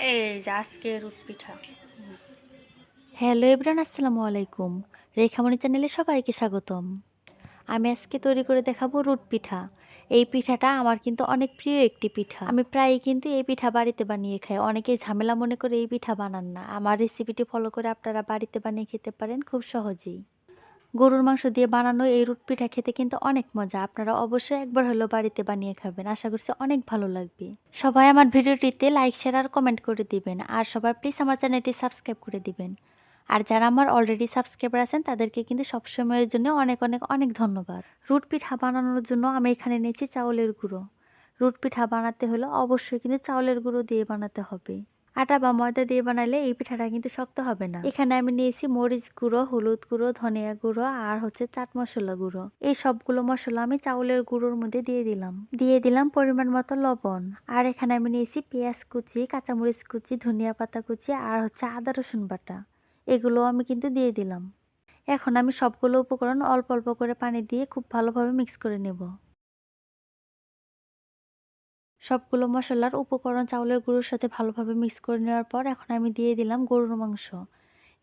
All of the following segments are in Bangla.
এই যে আজকে রুট পিঠা। হ্যালো এভরিওয়ান, আসসালামু আলাইকুম। রেখামণি চ্যানেলে সবাইকে স্বাগতম। আমি আজকে তৈরি করে দেখাবো রুট পিঠা। এই পিঠাটা আমার কিন্তু অনেক প্রিয় একটি পিঠা। আমি প্রায়ই কিন্তু এই পিঠা বাড়িতে বানিয়ে খাই। অনেকেই ঝামেলা মনে করে এই পিঠা বানান না। আমার রেসিপিটি ফলো করে আপনারা বাড়িতে বানিয়ে খেতে পারেন খুব সহজেই। গরুর মাংস দিয়ে বানানো এই রুট পিঠা খেতে কিন্তু অনেক মজা। আপনারা অবশ্যই একবার হলেও বাড়িতে বানিয়ে খাবেন। আশা করছি অনেক ভালো লাগবে। সবাই আমার ভিডিওটিতে লাইক, শেয়ার আর কমেন্ট করে দিবেন। আর সবাই প্লিজ আমার চ্যানেলটি সাবস্ক্রাইব করে দিবেন। আর যারা আমার অলরেডি সাবস্ক্রাইবার আছেন তাদেরকে কিন্তু সবসময়ের জন্য অনেক অনেক অনেক ধন্যবাদ। রুট পিঠা বানানোর জন্য আমি এখানে নিয়েছি চাউলের গুঁড়ো। রুট পিঠা বানাতে হলে অবশ্যই কিন্তু চাউলের গুঁড়ো দিয়ে বানাতে হবে। আটা বা ময়দা দিয়ে বানাইলে এই পিঠাটা কিন্তু শক্ত হবে না। এখানে আমি নিয়েছি মরিচ গুঁড়ো, হলুদ গুঁড়ো, ধনিয়া গুঁড়ো আর চাট মশলা গুঁড়ো। এই সবগুলো মশলা আমি চাউলের গুঁড়োর মধ্যে দিয়ে দিলাম পরিমাণ মতো লবণ। আর এখানে আমি নিয়েছি পেঁয়াজ কুচি, কাঁচামরিচ কুচি, ধনিয়া পাতা কুচি আর আদা রসুন বাটা। এগুলো আমি কিন্তু দিয়ে দিলাম। এখন আমি সবগুলো উপকরণ অল্প অল্প করে পানি দিয়ে খুব ভালোভাবে মিক্স করে নেব। সবগুলো মশলার উপকরণ চাউলের গুঁড়োর সাথে ভালোভাবে মিক্স করে নেওয়ার পর এখন আমি দিয়ে দিলাম গরুর মাংস।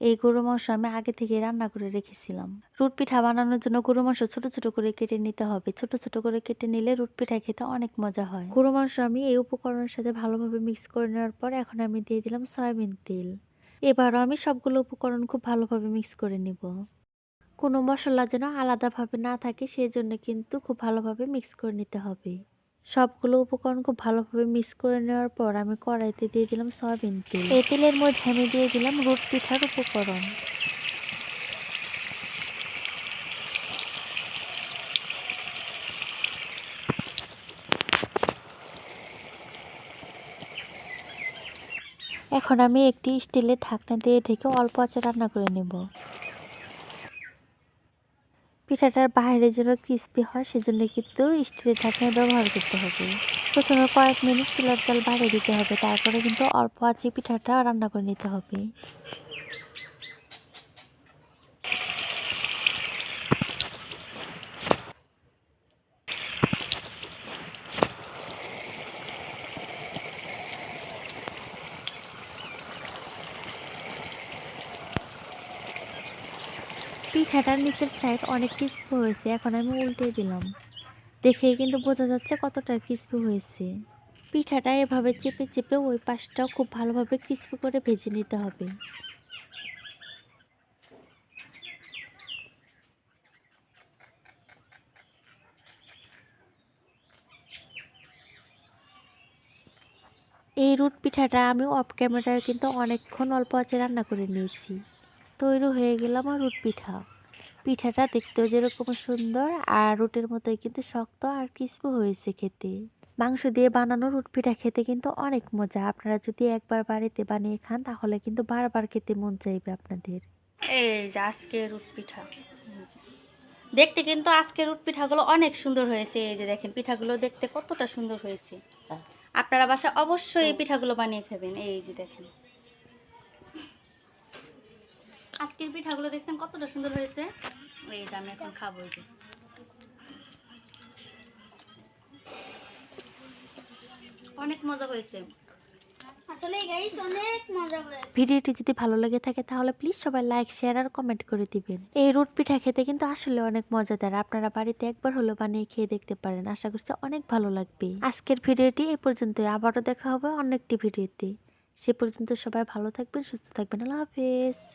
এই গরুর মাংস আমি আগে থেকে রান্না করে রেখেছিলাম। রুট পিঠা বানানোর জন্য গরুর মাংস ছোট ছোট করে কেটে নিতে হবে। ছোট ছোট করে কেটে নিলে রুট পিঠা খেতে অনেক মজা হয়। গরুর মাংস আমি এই উপকরণের সাথে ভালোভাবে মিক্স করে নেওয়ার পর এখন আমি দিয়ে দিলাম সয়াবিন তেল। এবারও আমি সবগুলো উপকরণ খুব ভালোভাবে মিক্স করে নিব। কোনো মশলা যেন আলাদাভাবে না থাকে সেজন্য কিন্তু খুব ভালোভাবে মিক্স করে নিতে হবে। সবগুলো উপকরণ খুব ভালোভাবে মিক্স করে নেওয়ার পর আমি কড়াইতে দিয়ে দিলাম সয়াবিন তেল। এই তেলের মধ্যে আমি দিয়ে দিলাম রুট পিঠার উপকরণ। এখন আমি একটি স্টিলের ঢাকনা দিয়ে ঢেকে অল্প আঁচে রান্না করে নেব। পিঠাটার বাইরে যেন ক্রিস্পি হয় সেজন্য কিন্তু স্টিলের ঢাকনা ব্যবহার করতে হবে। প্রথমে কয়েক মিনিট চুলার জাল বাড়িয়ে দিতে হবে, তারপরে কিন্তু অল্প আঁচে পিঠাটা রান্না করে নিতে হবে। পিঠাটার নিচের সাইড অনেক ক্রিস্পি হয়েছে। এখন আমি উল্টে দিলাম। দেখেই কিন্তু বোঝা যাচ্ছে কতটা ক্রিস্পি হয়েছে। পিঠাটা এভাবে চেপে চেপে ওই পাশটাও খুব ভালোভাবে ক্রিস্পি করে ভেজে নিতে হবে। এই রুট পিঠাটা আমি অফ ক্যামেরায় কিন্তু অনেকক্ষণ অল্প আঁচে রান্না করে নিয়েছি। তৈরি হয়ে গেল আমার রুট পিঠা। পিঠাটা দেখতেও যেরকম সুন্দর আর রুটের মতোই কিন্তু শক্ত আর ক্রিস্পি হয়েছে খেতে। মাংস দিয়ে বানানো রুট পিঠা খেতে কিন্তু অনেক মজা। আপনারা যদি একবার বাড়িতে বানিয়ে খান তাহলে কিন্তু বারবার খেতে মন চাইবে আপনাদের। এই যে আজকে রুট পিঠা। দেখতে কিন্তু আজকে রুট পিঠাগুলো অনেক সুন্দর হয়েছে। এই যে দেখেন পিঠাগুলো দেখতে কতটা সুন্দর হয়েছে। আপনারা বাসায় অবশ্যই এই পিঠাগুলো বানিয়ে খাবেন। এই যে দেখেন আজকের পিঠাগুলো দেখছেন কতটা সুন্দর হয়েছে। এই যে আমি এখন খাবো। এই যে অনেক মজা হয়েছে। আসলে গাইস অনেক মজা হয়েছে। ভিডিওটি যদি ভালো লেগে থাকে তাহলে প্লিজ সবাই লাইক, শেয়ার আর কমেন্ট করে দিবেন। এই রুট পিঠা খেতে কিন্তু আসলে অনেক মজাদার। আপনারা বাড়িতে একবার হলেও বানিয়ে খেয়ে দেখতে পারেন। আশা করছি অনেক ভালো লাগবে। আজকের ভিডিওটি এই পর্যন্তই। আবারও দেখা হবে অন্য একটি ভিডিওতে। সে পর্যন্ত সবাই ভালো থাকবেন, সুস্থ থাকবেন। আল্লাহ হাফেজ।